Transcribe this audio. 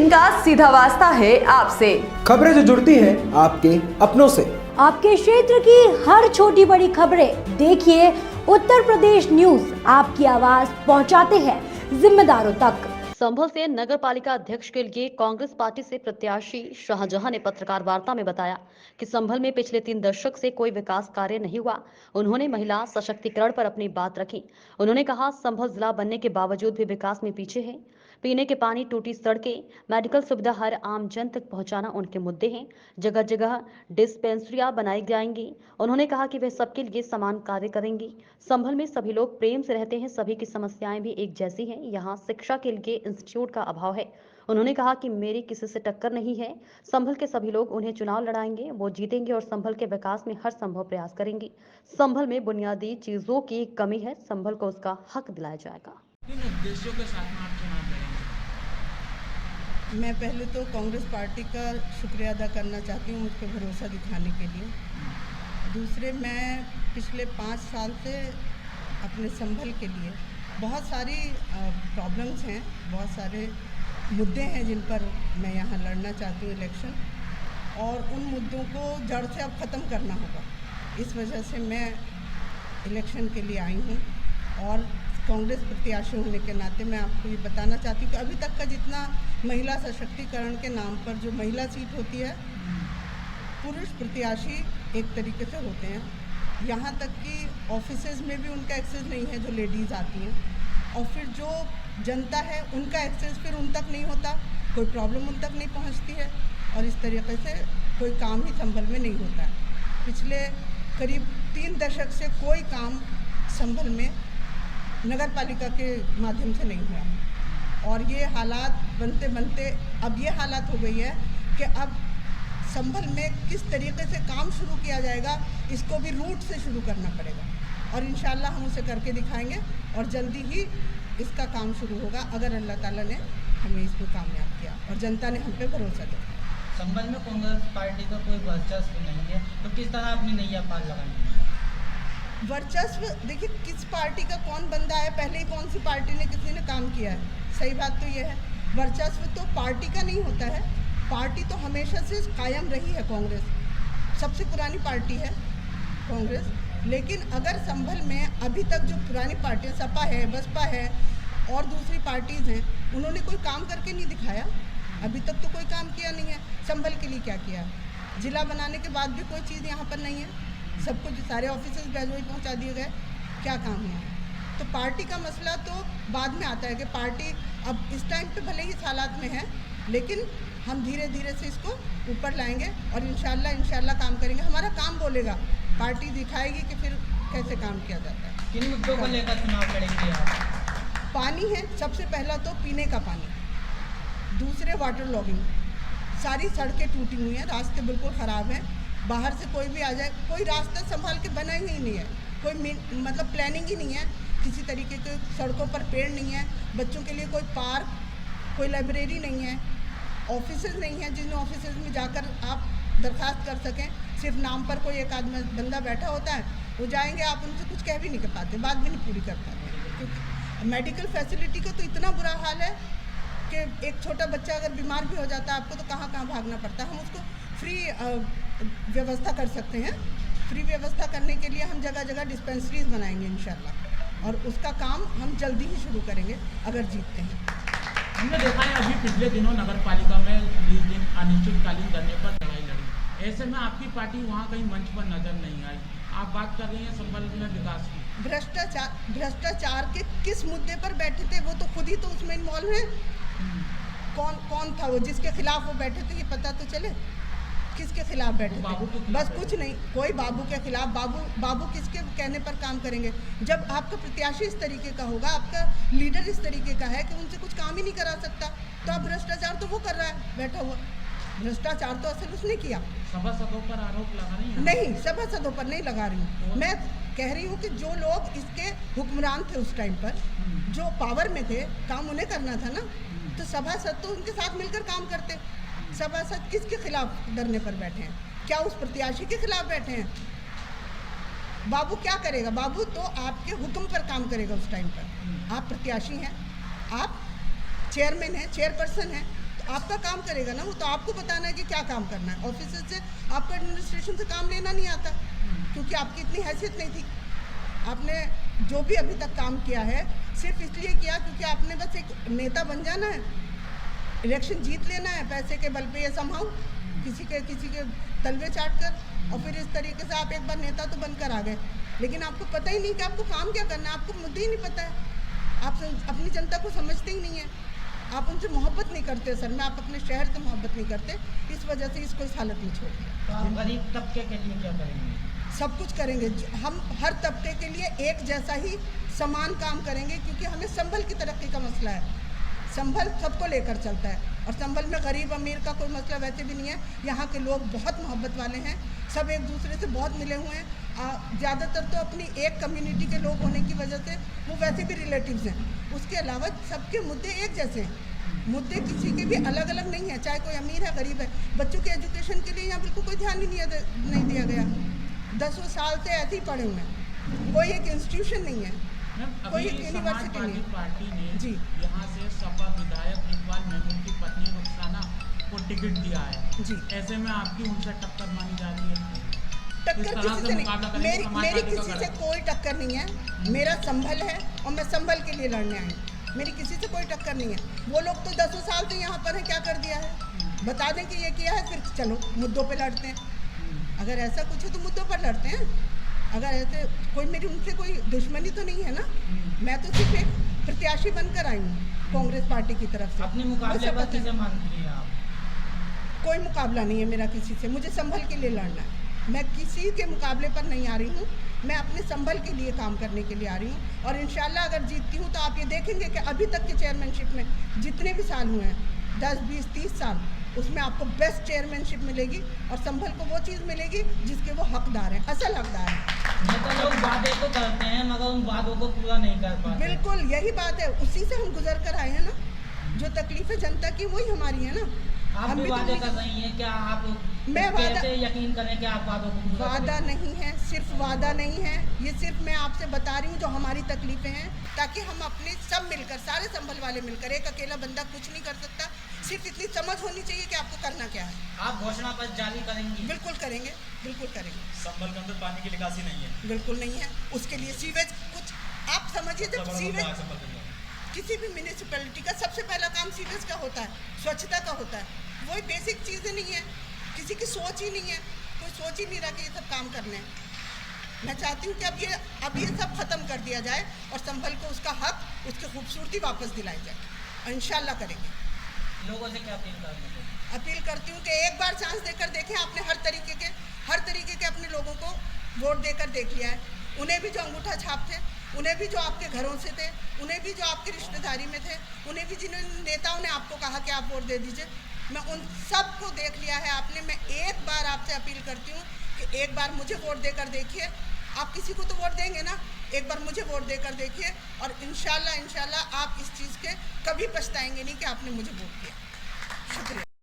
जिनका सीधा वास्ता है आपसे। खबरें जो जुड़ती है आपके अपनों से। आपके क्षेत्र की हर छोटी बड़ी खबरें देखिए उत्तर प्रदेश न्यूज आपकी आवाज पहुंचाते हैं जिम्मेदारों तक। संभल से नगर पालिका अध्यक्ष के लिए कांग्रेस पार्टी से प्रत्याशी शाहजहां ने पत्रकार वार्ता में बताया कि संभल में पिछले 3 दशक से कोई विकास कार्य नहीं हुआ। उन्होंने महिला सशक्तिकरण पर अपनी बात रखी। उन्होंने कहा, संभल जिला बनने के बावजूद भी विकास में पीछे है। पीने के पानी, टूटी सड़कें, मेडिकल सुविधा हर आम जन तक पहुंचाना उनके मुद्दे हैं। जगह जगह डिस्पेंसरियां बनाई जाएंगी। उन्होंने कहा कि वे सबके लिए समान कार्य करेंगी। संभल में सभी लोग प्रेम से रहते हैं, सभी की समस्याएं भी एक जैसी हैं। यहाँ शिक्षा के लिए इंस्टीट्यूट का अभाव है। उन्होंने कहा कि मेरी किसी से टक्कर नहीं है। संभल के सभी लोग उन्हें चुनाव लड़ाएंगे, वो जीतेंगे और संभल के विकास में हर संभव प्रयास करेंगी। संभल में बुनियादी चीजों की कमी है, संभल को उसका हक दिलाया जाएगा। किन उद्देश्यों के साथ में आप चुनाव लड़ेंगे? मैं पहले तो कांग्रेस पार्टी का शुक्रिया अदा करना चाहती हूँ मुझ पर भरोसा दिखाने के लिए। दूसरे, मैं पिछले 5 साल से अपने संभल के लिए बहुत सारी प्रॉब्लम्स हैं, बहुत सारे मुद्दे हैं जिन पर मैं यहाँ लड़ना चाहती हूँ इलेक्शन, और उन मुद्दों को जड़ से अब ख़त्म करना होगा। इस वजह से मैं इलेक्शन के लिए आई हूँ और कांग्रेस प्रत्याशी होने के नाते मैं आपको ये बताना चाहती हूँ कि अभी तक का जितना महिला सशक्तिकरण के नाम पर जो महिला सीट होती है, पुरुष प्रत्याशी एक तरीके से होते हैं। यहाँ तक कि ऑफिसेज में भी उनका एक्सेस नहीं है जो लेडीज़ आती हैं, और फिर जो जनता है उनका एक्सेस फिर उन तक नहीं होता, कोई प्रॉब्लम उन तक नहीं पहुँचती है, और इस तरीके से कोई काम ही संभल में नहीं होता है। पिछले करीब 3 दशक से कोई काम संभल में नगर पालिका के माध्यम से नहीं हुआ, और ये हालात बनते बनते अब ये हालत हो गई है कि अब संभल में किस तरीके से काम शुरू किया जाएगा, इसको भी रूट से शुरू करना पड़ेगा, और इंशाल्लाह हम उसे करके दिखाएंगे और जल्दी ही इसका काम शुरू होगा अगर अल्लाह ताला ने हमें इसमें कामयाब किया और जनता ने हम पे भरोसा दिया। संभल में कांग्रेस पार्टी का कोई वर्चस्व नहीं है, तो किस तरह अपनी नैया पार लगाएंगे? वर्चस्व देखिए, किस पार्टी का कौन बंदा है, पहले ही कौन सी पार्टी ने किसी ने काम किया है। सही बात तो ये है, वर्चस्व तो पार्टी का नहीं होता है। पार्टी तो हमेशा से कायम रही है, कांग्रेस सबसे पुरानी पार्टी है कांग्रेस। लेकिन अगर संभल में अभी तक जो पुरानी पार्टियाँ सपा है, बसपा है और दूसरी पार्टीज़ हैं, उन्होंने कोई काम करके नहीं दिखाया। अभी तक तो कोई काम किया नहीं है। संभल के लिए क्या किया? जिला बनाने के बाद भी कोई चीज़ यहाँ पर नहीं है, सब कुछ सारे ऑफिसेज ग्रेजुएट पहुँचा दिए गए, क्या काम है? तो पार्टी का मसला तो बाद में आता है कि पार्टी अब इस टाइम पे भले ही इस हालात में है, लेकिन हम धीरे धीरे से इसको ऊपर लाएंगे और इंशाल्लाह काम करेंगे। हमारा काम बोलेगा, पार्टी दिखाएगी कि फिर कैसे काम किया जाता है। किन मुद्दों को लेकर चुनाव लड़ेंगे आप? पानी है सबसे पहला, तो पीने का पानी। दूसरे, वाटर लॉगिंग। सारी सड़कें टूटी हुई हैं, रास्ते बिल्कुल ख़राब हैं। बाहर से कोई भी आ जाए, कोई रास्ता संभाल के बना ही नहीं है, कोई मतलब प्लानिंग ही नहीं है, किसी तरीके के सड़कों पर पेड़ नहीं है, बच्चों के लिए कोई पार्क, कोई लाइब्रेरी नहीं है, ऑफिसेज नहीं है जिन ऑफिसेज में जाकर आप दरख्वास्त कर सकें। सिर्फ नाम पर कोई एक आदमी बंदा बैठा होता है, वो जाएंगे, आप उनसे कुछ कह भी नहीं कर पाते, बात भी नहीं पूरी कर पाते। मेडिकल फैसिलिटी का तो इतना बुरा हाल है कि एक छोटा बच्चा अगर बीमार भी हो जाता है आपको तो कहाँ भागना पड़ता है। हम उसको फ्री व्यवस्था कर सकते हैं। फ्री व्यवस्था करने के लिए हम जगह जगह डिस्पेंसरीज बनाएंगे इंशाल्लाह, और उसका काम हम जल्दी ही शुरू करेंगे अगर जीतते हैं। हमने देखा है अभी पिछले दिनों नगर पालिका में 20 दिन अनिश्चितकालीन धरने पर लड़ाई लड़ी। ऐसे में आपकी पार्टी वहाँ कहीं मंच पर नजर नहीं आई। आप बात कर रही हैं संभल में विकास की। भ्रष्टाचार के किस मुद्दे पर बैठे थे? वो तो खुद ही तो उसमें इन्वॉल्व है। कौन था वो जिसके खिलाफ वो बैठे थे, ये पता तो चले किसके खिलाफ बैठे थे। बस कुछ नहीं, कोई बाबू के खिलाफ। बाबू किसके कहने पर काम करेंगे? जब आपका प्रत्याशी इस तरीके का होगा, आपका लीडर इस तरीके का है कि उनसे कुछ काम ही नहीं करा सकता, तो अब भ्रष्टाचार तो वो कर रहा है बैठा हुआ। भ्रष्टाचार तो असल उसने किया। सभासदों पर आरोप लगा रही हैं? नहीं, सभासदों पर नहीं लगा रही हूँ। मैं कह रही हूँ कि जो लोग इसके हुक्मरान थे उस टाइम पर, जो पावर में थे, काम उन्हें करना था ना, तो सभासद तो उनके साथ मिलकर काम करते। सभासद किसके खिलाफ धरने पर बैठे हैं? क्या उस प्रत्याशी के खिलाफ बैठे हैं? बाबू क्या करेगा? बाबू तो आपके हुक्म पर काम करेगा उस टाइम पर। आप प्रत्याशी हैं, आप चेयरमैन हैं, चेयरपर्सन हैं, तो आपका काम करेगा ना वो, तो आपको बताना है कि क्या काम करना है। ऑफिसर से, आपको एडमिनिस्ट्रेशन से काम लेना नहीं आता, क्योंकि आपकी इतनी हैसियत नहीं थी। आपने जो भी अभी तक काम किया है सिर्फ इसलिए किया क्योंकि आपने बस एक नेता बन जाना है, इलेक्शन जीत लेना है, पैसे के बल पे ये संभाव किसी के तलवे चाट कर, और फिर इस तरीके से आप एक बार नेता तो बनकर आ गए, लेकिन आपको पता ही नहीं कि आपको काम क्या करना है, आपको मुद्दे ही नहीं पता है, आप अपनी जनता को समझते ही नहीं है, आप उनसे मोहब्बत नहीं करते सर में, आप अपने शहर से मोहब्बत नहीं करते, इस वजह से इसको इस हालत में छोड़ दिया। तो आप गरीब तबके के लिए क्या करेंगे? सब कुछ करेंगे, हम हर तबके के लिए एक जैसा ही समान काम करेंगे, क्योंकि हमें संभल की तरक्की का मसला है। संभल सबको लेकर चलता है, और संभल में गरीब अमीर का कोई मसला वैसे भी नहीं है। यहाँ के लोग बहुत मोहब्बत वाले हैं, सब एक दूसरे से बहुत मिले हुए हैं। ज़्यादातर तो अपनी एक कम्युनिटी के लोग होने की वजह से वो वैसे भी रिलेटिव्स हैं। उसके अलावा सबके मुद्दे एक जैसे हैं, मुद्दे किसी के भी अलग अलग नहीं है, चाहे कोई अमीर है गरीब है। बच्चों के एजुकेशन के लिए यहाँ बिल्कुल कोई ध्यान ही नहीं दिया गया। 10 साल से ऐसे ही पढ़े हुए हैं, कोई एक इंस्टीट्यूशन नहीं है, कोई एक यूनिवर्सिटी नहीं। पार्टी ने जी यहाँ से सपा विधायक इकबाल महमूद की पत्नी रुखसाना को टिकट दिया है जी। ऐसे में आपकी उनसे टक्कर मानी जा रही है? टक्कर किसी से नहीं, मेरी किसी से कोई टक्कर नहीं है। मेरा संभल है और मैं संभल के लिए लड़ने आई हूँ, मेरी किसी से कोई टक्कर नहीं है। वो लोग तो 10 साल से यहाँ पर हैं, क्या कर दिया है बता दें कि ये किया है, फिर चलो मुद्दों पे लड़ते हैं। अगर ऐसा कुछ है तो मुद्दों पर लड़ते हैं, अगर ऐसे कोई मेरी उनसे कोई दुश्मनी तो नहीं है ना। मैं तो सिर्फ एक प्रत्याशी बनकर आई हूँ कांग्रेस पार्टी की तरफ से। अपने मुकाबले पर किसे मानती हैं आप? कोई मुकाबला नहीं है मेरा किसी से, मुझे संभल के लिए लड़ना है। मैं किसी के मुकाबले पर नहीं आ रही हूँ, मैं अपने संभल के लिए काम करने के लिए आ रही हूँ। और इंशाल्लाह अगर जीतती हूँ तो आप ये देखेंगे कि अभी तक के चेयरमैनशिप में जितने भी साल हुए हैं, 10, 20, 30 साल, उसमें आपको बेस्ट चेयरमैनशिप मिलेगी और संभल को वो चीज़ मिलेगी जिसके वो हकदार हैं, असल हकदार हैं। नेता लोग वादे तो करते हैं मगर उन वादों को पूरा नहीं कर पाते। बिल्कुल यही बात है, उसी से हम गुजर कर आए हैं ना। जो तकलीफें जनता की वही हमारी है ना। आप भी वादे कर रही हैं, क्या आप कैसे यकीन करें कि आप वादों को पूरा वादा नहीं है, सिर्फ वादा नहीं है, ये सिर्फ मैं आपसे बता रही हूँ जो हमारी तकलीफें हैं, ताकि हम अपने सब मिलकर, सारे संभल वाले मिलकर, एक अकेला बंदा कुछ नहीं कर सकता। सिर्फ इतनी समझ होनी चाहिए कि आपको करना क्या है। आप घोषणा पत्र जारी करेंगी? बिल्कुल करेंगे, बिल्कुल करेंगे। संभल के अंदर पानी की निकासी नहीं है? बिल्कुल नहीं है। उसके लिए सीवेज, कुछ आप समझिए, जब सीवेज किसी भी म्यूनिसिपैलिटी का सबसे पहला काम सीवेज का होता है, स्वच्छता का होता है। वही बेसिक चीज़ें नहीं है, किसी की सोच ही नहीं है, कोई सोच ही नहीं रहा कि ये सब काम करने हैं। मैं चाहती हूँ कि अब ये सब खत्म कर दिया जाए और संभल को उसका हक, उसकी खूबसूरती वापस दिलाई जाए, और इंशाल्लाह करेंगे। लोगों से क्या अपील करना चाहिए? अपील करती हूँ कि एक बार चांस देकर देखें। आपने हर तरीके के अपने लोगों को वोट देकर देख लिया है। उन्हें भी जो अंगूठा छाप थे, उन्हें भी जो आपके घरों से थे, उन्हें भी जो आपकी रिश्तेदारी में थे, उन्हें भी जिन्होंने नेताओं ने आपको कहा कि आप वोट दे दीजिए, मैं उन सब को देख लिया है आपने। मैं एक बार आपसे अपील करती हूँ कि एक बार मुझे वोट देकर देखिए। आप किसी को तो वोट देंगे ना, एक बार मुझे वोट देकर देखिए, और इंशाल्लाह आप इस चीज़ के कभी पछताएंगे नहीं कि आपने मुझे वोट दिया। शुक्रिया।